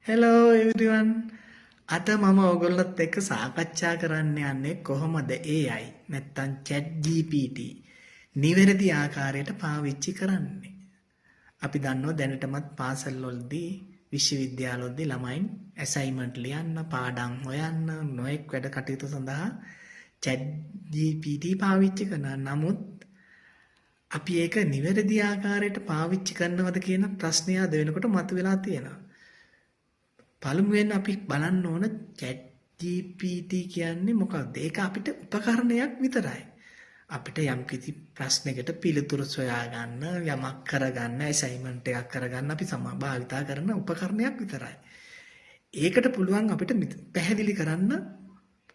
Hello everyone. අද මම ඔයගොල්ලොත් එක්ක සාකච්ඡා කරන්න යන්නේ කොහොමද AI නැත්තම් chat GPT නිවැරදි ආකාරයට පාවිච්චි කරන්නේ. අපි දන්නවා දැනටමත් පාසල් වලදී විශ්වවිද්‍යාලවලදී ළමයින් assignment ලියන්න, පාඩම් හොයන්න, නොඑක් වැඩ කටයුතු සඳහා chat GPT පාවිච්චි කරනවා. නමුත් අපි ඒක නිවැරදි ආකාරයට පාවිච්චි කරනවද කියන ප්‍රශ්නය අද වෙනකොට මතුවලා තියෙනවා. පළමුවෙන් අපි බලන්න ඕන chat GPT කියන්නේ මොකක්ද? ඒක අපිට උපකරණයක් විතරයි. අපිට යම්කිසි ප්‍රශ්නයකට පිළිතුරු සොයා ගන්න, යමක් කරගන්න, assignment එකක් කරගන්න අපි භාවිතා කරන උපකරණයක් විතරයි. ඒකට පුළුවන් අපිට පැහැදිලි කරන්න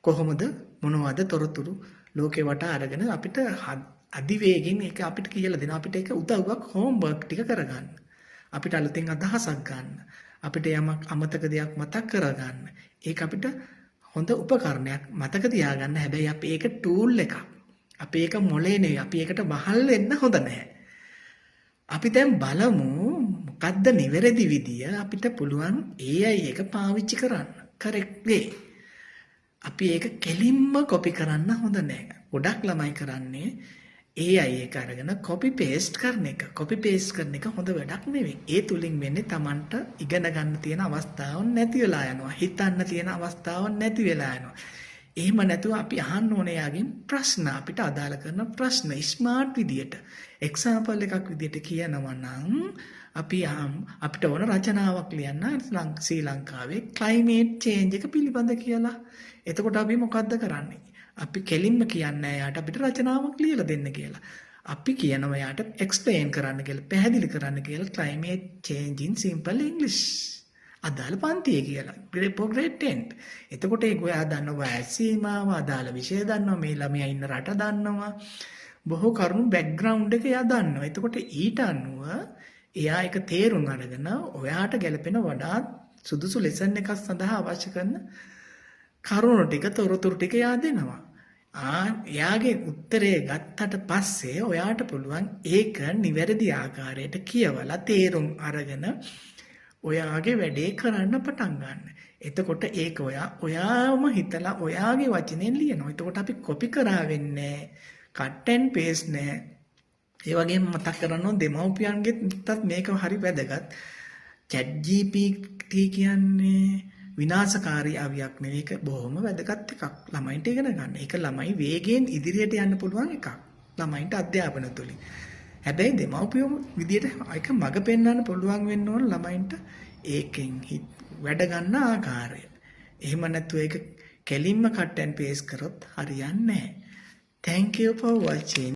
කොහොමද මොනවද තොරතුරු ලෝකේ වටා අරගෙන අපිට අධිවේගෙන් ඒක අපිට කියලා දෙනවා. අපිට ඒක උදව්වක් homework ටික කරගන්න. අපිට අලුතෙන් අදහසක් ගන්න. අපිට යමක් අමතක දෙයක් මතක් කරගන්න. ඒක අපිට හොඳ උපකරණයක් මතක තියාගන්න. හැබැයි අපි ඒක ටූල් එකක්. අපි ඒක මොලේ නෙවෙයි. අපි ඒකට වහල් වෙන්න හොඳ නැහැ. අපි දැන් බලමු මොකද්ද නිවැරදි විදිය අපිට පුළුවන් AI එක පාවිච්චි කරන්න. correct way. අපි ඒක කෙලින්ම copy කරන්න හොඳ නැහැ. ගොඩක් ළමයි කරන්නේ AI එක අරගෙන copy paste කරන එක. copy paste කරන එක හොඳ වැඩක් නෙවෙයි. ඒ තුලින් වෙන්නේ Tamanට ඉගෙන ගන්න තියෙන අවස්ථාවන් නැති වෙලා යනවා. හිතන්න තියෙන අවස්ථාවන් නැති වෙලා යනවා. එහෙම නැතුව අපි අහන්න ඕනේ යාගෙන් ප්‍රශ්න, අපිට අදාළ කරන ප්‍රශ්න ස්මාර්ට් විදියට. එක්සැම්පල් එකක් විදියට කියනවා නම් අපි අපිට ඕන රචනාවක් ලියන්න ශ්‍රී ලංකාවේ climate change එක පිළිබඳ කියලා. එතකොට අපි මොකද්ද කරන්නේ? අපි කෙලින්ම කියන්නේ යාට අපිට රචනාවක් ලියලා දෙන්න කියලා. අපි කියනවා යාට explain කරන්න කියලා, පැහැදිලි කරන්න කියලා climate change in simple English. අදාළ පන්තිය කියලා. grade 10. එතකොට ඒක ඔයා දන්නවා වයස් සීමාව, අදාළ විෂය දන්නවා, මේ ළමයා ඉන්න රට දන්නවා. බොහෝ කරුණු background එක එයා දන්නවා. එතකොට ඊට අනුව එයා ඒක තේරුම් අරගෙන ඔයාට ගැලපෙන වඩාත් සුදුසු lesson එකක් සඳහා අවශ්‍ය කරන කරුණු ටික තොරතුරු ටික එයා දෙනවා. එයාගේ උත්තරේ ගත්තට පස්සේ ඔයාට පුළුවන් ඒක නිවැරදි ආකාරයට කියවලා තේරුම් අරගෙන ඔයාගේ වැඩේ කරන්න පටන් ගන්න. එතකොට ඒක ඔයාම හිතලා ඔයාගේ වචනෙන් ලියනවා. එතකොට අපි copy කරා වෙන්නේ cut and paste නෑ. ඒ වගේම මතක් කරගන්න දෙමව්පියන්ගෙත් මේක හරි වැදගත්. chat GPT කියන්නේ විනාශකාරී අවියක් නෙවෙයි. ඒක බොහොම වැදගත් එකක් ළමයින්ට ඉගෙන ගන්න. ඒක ළමයි වේගයෙන් ඉදිරියට යන්න පුළුවන් එකක්. ළමයින්ට අධ්‍යාපන තුලින්. හැබැයි දෙමව්පියෝ විදියට ඒක මඟ පෙන්වන්න පුළුවන් වෙන්න ඕන ළමයින්ට ඒකෙන් වැඩ ගන්න ආකාරය. එහෙම නැත්නම් ඒක කෙලින්ම cut and paste කරොත් හරියන්නේ නැහැ. Thank you for watching.